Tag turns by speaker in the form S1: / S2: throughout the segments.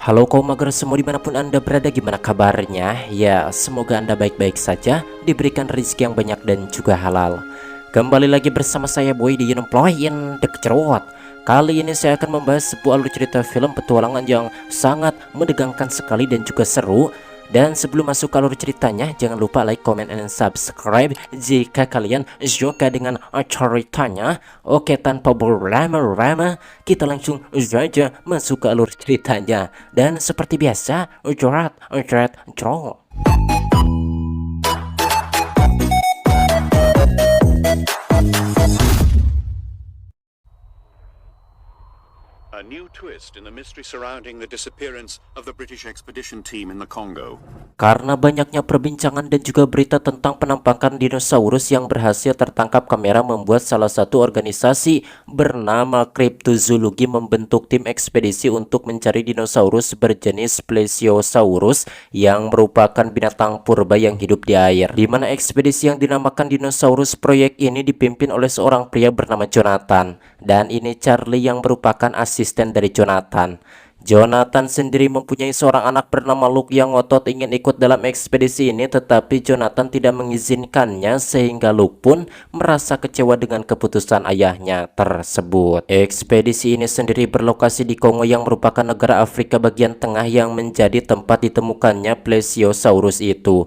S1: Halo kaum mager semua dimanapun anda berada, gimana kabarnya? Ya semoga anda baik-baik saja, diberikan rezeki yang banyak dan juga halal. Kembali lagi bersama saya Boy di Unemployin The Cerot. Kali ini saya akan membahas sebuah alur cerita film petualangan yang sangat menegangkan sekali dan juga seru. Dan sebelum masuk ke alur ceritanya, jangan lupa like, comment, and subscribe jika kalian suka dengan ceritanya. Oke, tanpa berlama-lama, kita langsung saja masuk ke alur ceritanya. Dan seperti biasa, cerat.
S2: A new twist in the mystery surrounding the disappearance of the British expedition team in the Congo.
S1: Karena banyaknya perbincangan dan juga berita tentang penampakan dinosaurus yang berhasil tertangkap kamera, membuat salah satu organisasi bernama Cryptozoology membentuk tim ekspedisi untuk mencari dinosaurus berjenis Plesiosaurus yang merupakan binatang purba yang hidup di air. Di mana ekspedisi yang dinamakan Dinosaurus Project ini dipimpin oleh seorang pria bernama Jonathan, dan ini Charlie yang merupakan asisten dari Jonathan. Jonathan sendiri mempunyai seorang anak bernama Luke yang ngotot ingin ikut dalam ekspedisi ini, tetapi Jonathan tidak mengizinkannya sehingga Luke pun merasa kecewa dengan keputusan ayahnya tersebut. Ekspedisi ini sendiri berlokasi di Kongo yang merupakan negara Afrika bagian tengah yang menjadi tempat ditemukannya Plesiosaurus itu.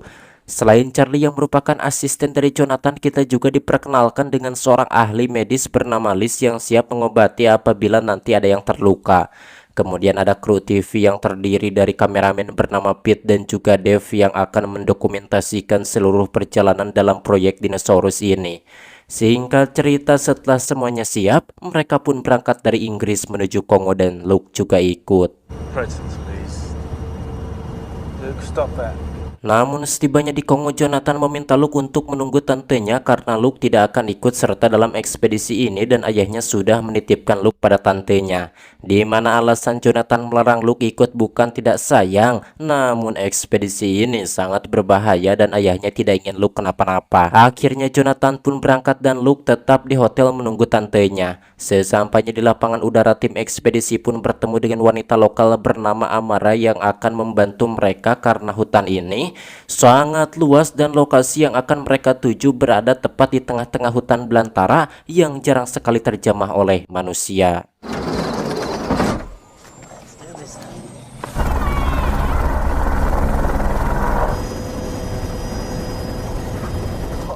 S1: Selain Charlie yang merupakan asisten dari Jonathan, kita juga diperkenalkan dengan seorang ahli medis bernama Liz yang siap mengobati apabila nanti ada yang terluka. Kemudian ada kru TV yang terdiri dari kameramen bernama Pete dan juga Dave yang akan mendokumentasikan seluruh perjalanan dalam proyek dinosaurus ini. Singkat cerita, setelah semuanya siap, mereka pun berangkat dari Inggris menuju Kongo dan Luke juga ikut.
S3: Presence, please. Luke, stop that.
S1: Namun setibanya di Kongo, Jonathan meminta Luke untuk menunggu tantenya karena Luke tidak akan ikut serta dalam ekspedisi ini dan ayahnya sudah menitipkan Luke pada tantenya. Di mana alasan Jonathan melarang Luke ikut bukan tidak sayang, namun ekspedisi ini sangat berbahaya dan ayahnya tidak ingin Luke kenapa-napa. Akhirnya Jonathan pun berangkat dan Luke tetap di hotel menunggu tantenya. Sesampainya di lapangan udara, tim ekspedisi pun bertemu dengan wanita lokal bernama Amara yang akan membantu mereka karena hutan ini sangat luas dan lokasi yang akan mereka tuju berada tepat di tengah-tengah hutan belantara yang jarang sekali terjamah oleh manusia.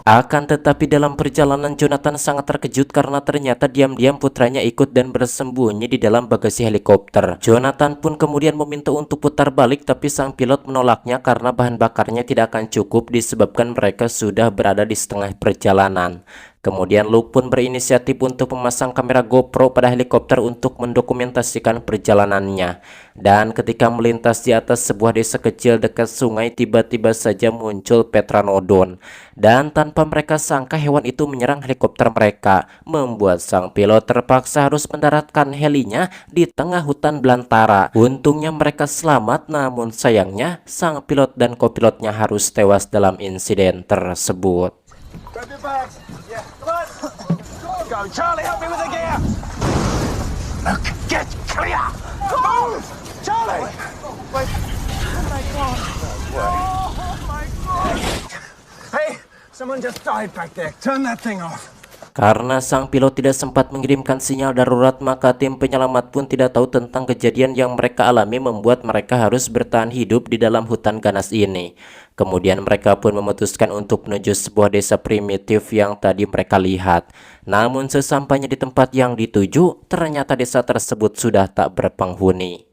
S1: Akan tetapi dalam perjalanan Jonathan sangat terkejut karena ternyata diam-diam putranya ikut dan bersembunyi di dalam bagasi helikopter. Jonathan pun kemudian meminta untuk putar balik, tapi sang pilot menolaknya karena bahan bakarnya tidak akan cukup disebabkan mereka sudah berada di setengah perjalanan. Kemudian Luke pun berinisiatif untuk memasang kamera GoPro pada helikopter untuk mendokumentasikan perjalanannya. Dan ketika melintas di atas sebuah desa kecil dekat sungai, tiba-tiba saja muncul Pteranodon. Dan tanpa mereka sangka hewan itu menyerang helikopter mereka, membuat sang pilot terpaksa harus mendaratkan helinya di tengah hutan belantara. Untungnya mereka selamat, namun sayangnya sang pilot dan kopilotnya harus tewas dalam insiden tersebut.
S3: Grab your bags. Yeah, come on. Go, Charlie, help me with the gear. Look, get clear. Move, Charlie. Wait. Oh my God. Oh my God. Hey, someone just died back there. Turn that thing off.
S1: Karena sang pilot tidak sempat mengirimkan sinyal darurat, maka tim penyelamat pun tidak tahu tentang kejadian yang mereka alami, membuat mereka harus bertahan hidup di dalam hutan ganas ini. Kemudian mereka pun memutuskan untuk menuju sebuah desa primitif yang tadi mereka lihat. Namun sesampainya di tempat yang dituju, ternyata desa tersebut sudah tak berpenghuni.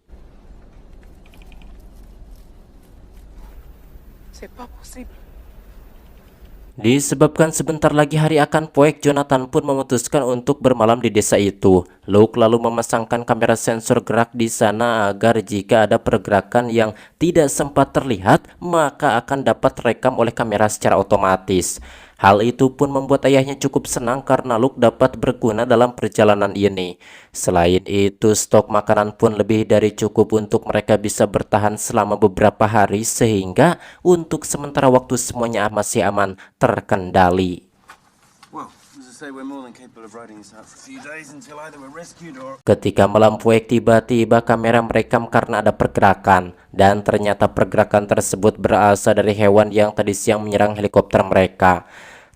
S3: C'est pas possible.
S1: Disebabkan sebentar lagi hari akan poek, Jonathan pun memutuskan untuk bermalam di desa itu. Luke lalu memasangkan kamera sensor gerak di sana agar jika ada pergerakan yang tidak sempat terlihat, maka akan dapat rekam oleh kamera secara otomatis. Hal itu pun membuat ayahnya cukup senang karena Luke dapat berguna dalam perjalanan ini. Selain itu, stok makanan pun lebih dari cukup untuk mereka bisa bertahan selama beberapa hari, sehingga untuk sementara waktu semuanya masih aman terkendali.
S4: Well, as I say, we're more than capable of riding this out for a few days until either we're rescued or...
S1: Ketika malam puek, tiba-tiba kamera merekam karena ada pergerakan, dan ternyata pergerakan tersebut berasal dari hewan yang tadi siang menyerang helikopter mereka.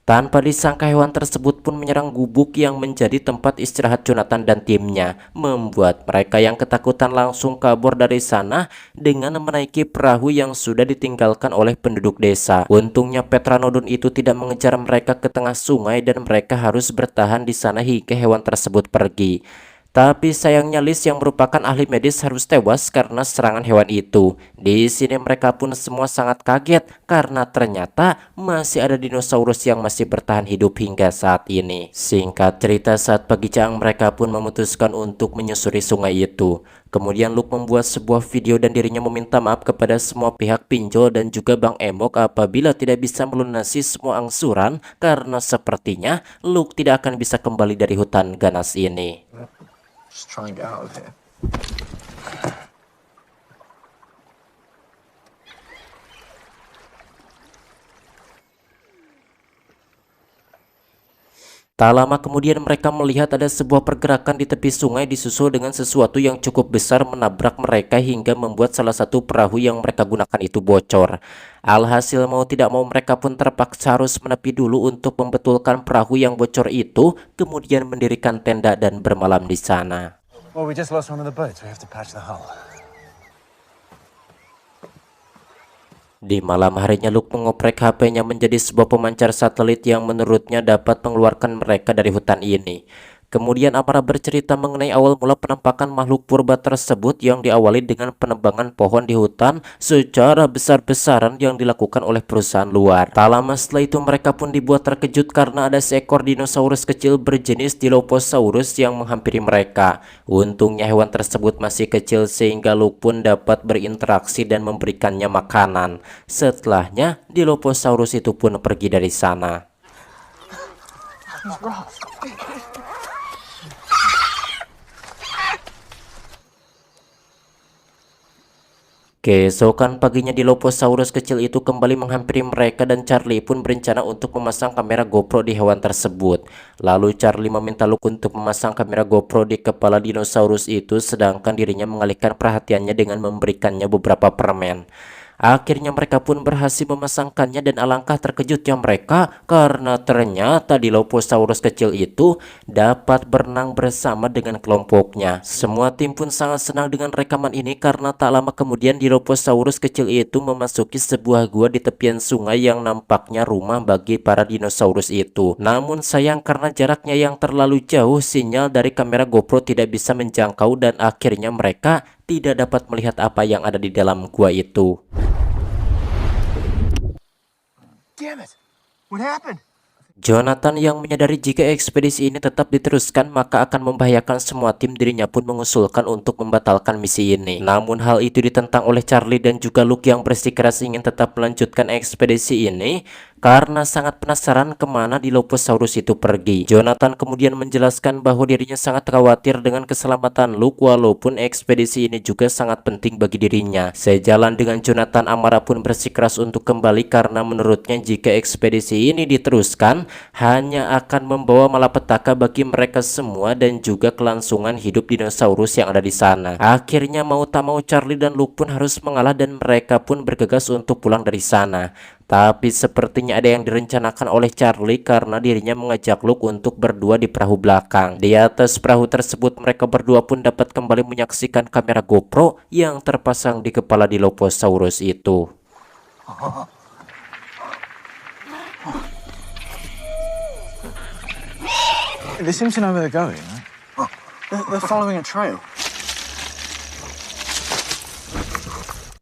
S1: Tanpa disangka hewan tersebut pun menyerang gubuk yang menjadi tempat istirahat Jonathan dan timnya, membuat mereka yang ketakutan langsung kabur dari sana dengan menaiki perahu yang sudah ditinggalkan oleh penduduk desa. Untungnya Petranodon itu tidak mengejar mereka ke tengah sungai dan mereka harus bertahan di sana hingga hewan tersebut pergi. Tapi sayangnya Liz yang merupakan ahli medis harus tewas karena serangan hewan itu. Di sini mereka pun semua sangat kaget karena ternyata masih ada dinosaurus yang masih bertahan hidup hingga saat ini. Singkat cerita, saat pagi siang mereka pun memutuskan untuk menyusuri sungai itu. Kemudian Luke membuat sebuah video dan dirinya meminta maaf kepada semua pihak, pinjol dan juga Bang Emok apabila tidak bisa melunasi semua angsuran karena sepertinya Luke tidak akan bisa kembali dari hutan ganas ini.
S3: Just try and get out of here.
S1: Tak lama kemudian mereka melihat ada sebuah pergerakan di tepi sungai disusul dengan sesuatu yang cukup besar menabrak mereka hingga membuat salah satu perahu yang mereka gunakan itu bocor. Alhasil mau tidak mau mereka pun terpaksa harus menepi dulu untuk membetulkan perahu yang bocor itu, kemudian mendirikan tenda dan bermalam di sana.
S4: Well, we just lost one of the boats. We have to patch the hull.
S1: Di malam harinya Luke mengoprek HP-nya menjadi sebuah pemancar satelit yang menurutnya dapat mengeluarkan mereka dari hutan ini. Kemudian Amara bercerita mengenai awal mula penampakan makhluk purba tersebut yang diawali dengan penebangan pohon di hutan secara besar-besaran yang dilakukan oleh perusahaan luar. Tak lama setelah itu mereka pun dibuat terkejut karena ada seekor dinosaurus kecil berjenis Dilophosaurus yang menghampiri mereka. Untungnya hewan tersebut masih kecil sehingga Luke pun dapat berinteraksi dan memberikannya makanan. Setelahnya Dilophosaurus itu pun pergi dari sana. Keesokan paginya Dilophosaurus kecil itu kembali menghampiri mereka dan Charlie pun berencana untuk memasang kamera GoPro di hewan tersebut. Lalu Charlie meminta Luke untuk memasang kamera GoPro di kepala dinosaurus itu sedangkan dirinya mengalihkan perhatiannya dengan memberikannya beberapa permen. Akhirnya mereka pun berhasil memasangkannya dan alangkah terkejutnya mereka karena ternyata Dilophosaurus kecil itu dapat berenang bersama dengan kelompoknya. Semua tim pun sangat senang dengan rekaman ini karena tak lama kemudian Dilophosaurus kecil itu memasuki sebuah gua di tepian sungai yang nampaknya rumah bagi para dinosaurus itu. Namun sayang karena jaraknya yang terlalu jauh, sinyal dari kamera GoPro tidak bisa menjangkau dan akhirnya mereka tidak dapat melihat apa yang ada di dalam gua itu.
S3: Damn it! What happened?
S1: Jonathan yang menyadari jika ekspedisi ini tetap diteruskan maka akan membahayakan semua tim, dirinya pun mengusulkan untuk membatalkan misi ini. Namun hal itu ditentang oleh Charlie dan juga Luke yang bersikeras ingin tetap melanjutkan ekspedisi ini karena sangat penasaran kemana Dilophosaurus itu pergi. Jonathan kemudian menjelaskan bahwa dirinya sangat khawatir dengan keselamatan Luke walaupun ekspedisi ini juga sangat penting bagi dirinya. Sejalan dengan Jonathan, Amara pun bersikeras untuk kembali karena menurutnya jika ekspedisi ini diteruskan hanya akan membawa malapetaka bagi mereka semua dan juga kelangsungan hidup dinosaurus yang ada di sana. Akhirnya mau tak mau Charlie dan Luke pun harus mengalah dan mereka pun bergegas untuk pulang dari sana. Tapi sepertinya ada yang direncanakan oleh Charlie karena dirinya mengajak Luke untuk berdua di perahu belakang. Di atas perahu tersebut mereka berdua pun dapat kembali menyaksikan kamera GoPro yang terpasang di kepala Dilophosaurus itu.
S3: They seem to know where they're going. Right?
S4: They're following a trail.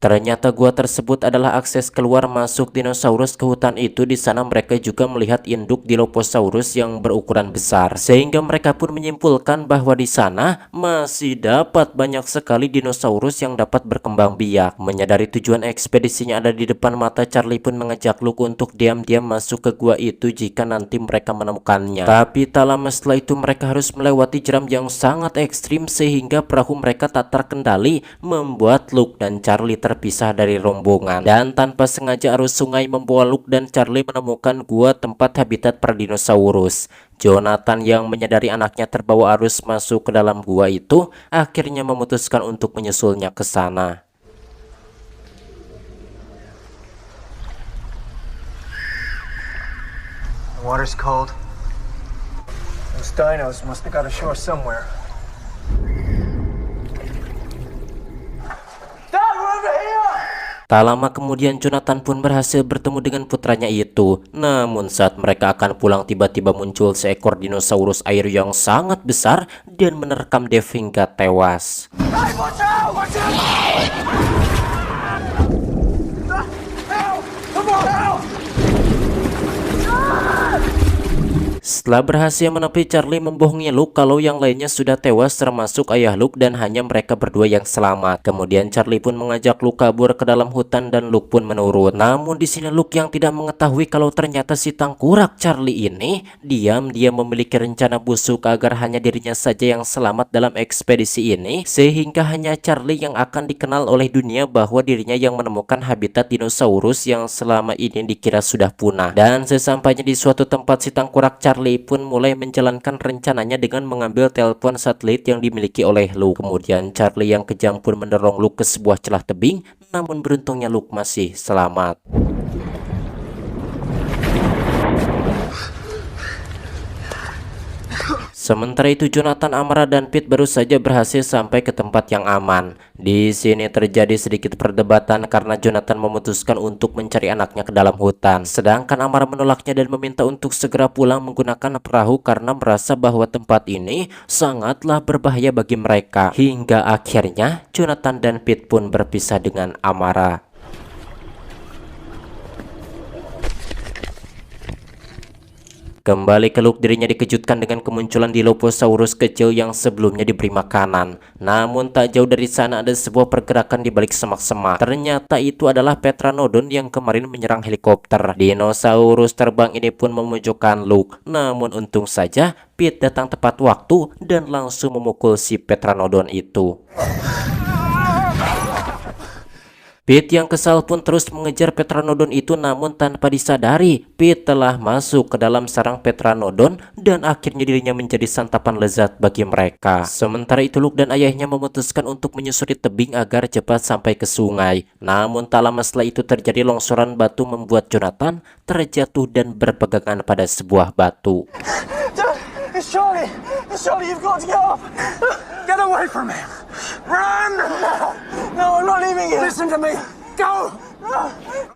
S1: Ternyata gua tersebut adalah akses keluar masuk dinosaurus ke hutan itu. Di sana mereka juga melihat induk Dilophosaurus yang berukuran besar, sehingga mereka pun menyimpulkan bahwa di sana masih dapat banyak sekali dinosaurus yang dapat berkembang biak. Menyadari tujuan ekspedisinya ada di depan mata, Charlie pun mengajak Luke untuk diam-diam masuk ke gua itu jika nanti mereka menemukannya. Tapi tak lama setelah itu mereka harus melewati jeram yang sangat ekstrim sehingga perahu mereka tak terkendali, membuat Luke dan Charlie terpisah dari rombongan. Dan tanpa sengaja arus sungai membawa Luke dan Charlie menemukan gua tempat habitat para dinosaurus. Jonathan yang menyadari anaknya terbawa arus masuk ke dalam gua itu akhirnya memutuskan untuk menyusulnya ke sana.
S3: The water's cold. Those dinos must have got ashore somewhere. Dad, we're over here!
S1: Tak lama kemudian Jonathan pun berhasil bertemu dengan putranya itu. Namun saat mereka akan pulang tiba-tiba muncul seekor dinosaurus air yang sangat besar dan menerkam Dave hingga tewas.
S3: Hey, watch out! Watch out! Help! Come on, help!
S1: Setelah berhasil menepi, Charlie membohongi Luke kalau yang lainnya sudah tewas termasuk ayah Luke dan hanya mereka berdua yang selamat. Kemudian Charlie pun mengajak Luke kabur ke dalam hutan dan Luke pun menurut. Namun di sini Luke yang tidak mengetahui kalau ternyata si tangkurak Charlie ini diam-diam memiliki rencana busuk agar hanya dirinya saja yang selamat dalam ekspedisi ini, sehingga hanya Charlie yang akan dikenal oleh dunia bahwa dirinya yang menemukan habitat dinosaurus yang selama ini dikira sudah punah. Dan sesampainya di suatu tempat, si tangkurak Charlie pun mulai menjalankan rencananya dengan mengambil telepon satelit yang dimiliki oleh Luke. Kemudian Charlie yang kejam pun mendorong Luke ke sebuah celah tebing, namun beruntungnya Luke masih selamat. Sementara itu Jonathan, Amara, dan Pete baru saja berhasil sampai ke tempat yang aman. Di sini terjadi sedikit perdebatan karena Jonathan memutuskan untuk mencari anaknya ke dalam hutan. Sedangkan Amara menolaknya dan meminta untuk segera pulang menggunakan perahu karena merasa bahwa tempat ini sangatlah berbahaya bagi mereka. Hingga akhirnya Jonathan dan Pete pun berpisah dengan Amara. Kembali ke Luke, dirinya dikejutkan dengan kemunculan Dilophosaurus kecil yang sebelumnya diberi makanan. Namun tak jauh dari sana ada sebuah pergerakan di balik semak-semak. Ternyata itu adalah Pteranodon yang kemarin menyerang helikopter. Dinosaurus terbang ini pun memojokkan Luke. Namun untung saja Pete datang tepat waktu dan langsung memukul si Pteranodon itu. Pete yang kesal pun terus mengejar Pteranodon itu, namun tanpa disadari Pete telah masuk ke dalam sarang Pteranodon dan akhirnya dirinya menjadi santapan lezat bagi mereka. Sementara itu Luke dan ayahnya memutuskan untuk menyusuri tebing agar cepat sampai ke sungai. Namun tak lama setelah itu terjadi longsoran batu membuat Jonathan terjatuh dan berpegangan pada sebuah batu.
S3: Dad, it's Charlie! It's Charlie, you've got to get up! Get away from me! Run! No, I'm not leaving you! Listen to me! Go!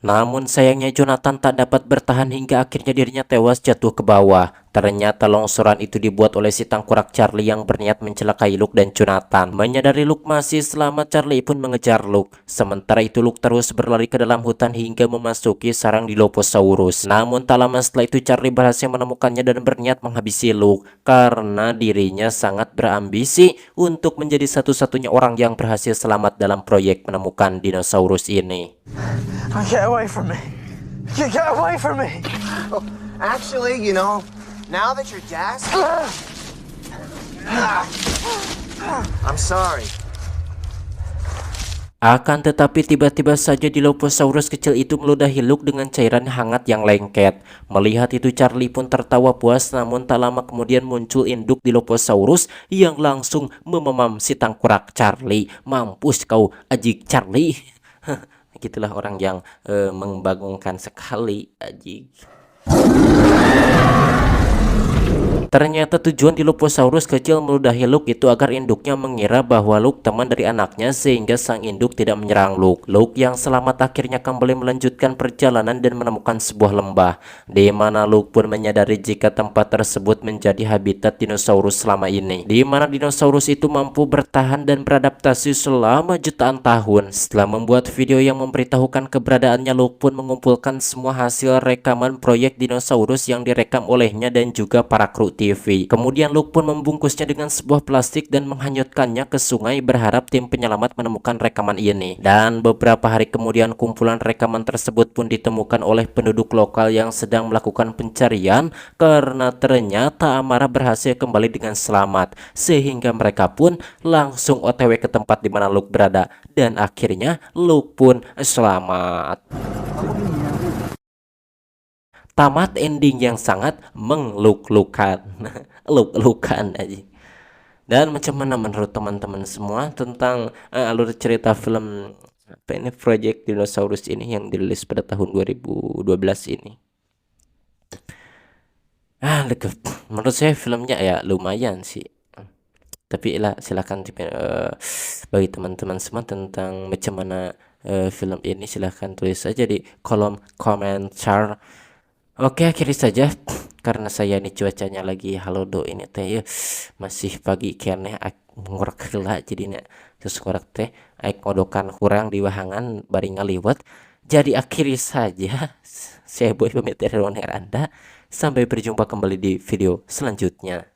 S1: Namun sayangnya Jonathan tak dapat bertahan hingga akhirnya dirinya tewas jatuh ke bawah. Ternyata longsoran itu dibuat oleh si tangkurak Charlie yang berniat mencelakai Luke dan Jonathan. Menyadari Luke masih selamat, Charlie pun mengejar Luke. Sementara itu Luke terus berlari ke dalam hutan hingga memasuki sarang Dilophosaurus. Namun tak lama setelah itu Charlie berhasil menemukannya dan berniat menghabisi Luke karena dirinya sangat berambisi untuk menjadi satu-satunya orang yang berhasil selamat dalam proyek menemukan dinosaurus ini.
S3: Get away from me! Get away from me!
S5: Actually, you know, now that you're gassed, I'm sorry.
S1: Akan tetapi tiba-tiba saja Dilophosaurus kecil itu meludahi Luke dengan cairan hangat yang lengket. Melihat itu Charlie pun tertawa puas, namun tak lama kemudian muncul induk Dilophosaurus yang langsung mememam si tangkurak Charlie. Mampus kau, ajik Charlie. Gitulah orang yang membagongkan sekali, ajik. Ternyata tujuan Dilophosaurus kecil meludahi Luke itu agar induknya mengira bahwa Luke teman dari anaknya sehingga sang induk tidak menyerang Luke. Luke yang selamat akhirnya kembali melanjutkan perjalanan dan menemukan sebuah lembah di mana Luke pun menyadari jika tempat tersebut menjadi habitat dinosaurus selama ini, di mana dinosaurus itu mampu bertahan dan beradaptasi selama jutaan tahun. Setelah membuat video yang memberitahukan keberadaannya, Luke pun mengumpulkan semua hasil rekaman proyek dinosaurus yang direkam olehnya dan juga para kru TV. Kemudian Luke pun membungkusnya dengan sebuah plastik dan menghanyutkannya ke sungai berharap tim penyelamat menemukan rekaman ini. Dan beberapa hari kemudian kumpulan rekaman tersebut pun ditemukan oleh penduduk lokal yang sedang melakukan pencarian karena ternyata Amara berhasil kembali dengan selamat, sehingga mereka pun langsung OTW ke tempat di mana Luke berada dan akhirnya Luke pun selamat. Tamat ending yang sangat mengluk-lukan. Luk-lukan aja. Dan macam mana menurut teman-teman semua tentang alur cerita film apa ini Project Dinosaurus ini yang dirilis pada tahun 2012 ini? Menurut saya filmnya ya lumayan sih. Tapi lah silakan bagi teman-teman semua tentang macam mana film ini, silahkan tulis saja di kolom komentar. Oke, akhiri saja karena saya ini cuacanya lagi halodo ini teh ya. Masih pagi kene ngorek heula jadinya terus ngorek teh aik ngodokan kurang di wahangan bari ngaliwat. Jadi akhiri saja. Saya Boy pamit dari Anda. Sampai berjumpa kembali di video selanjutnya.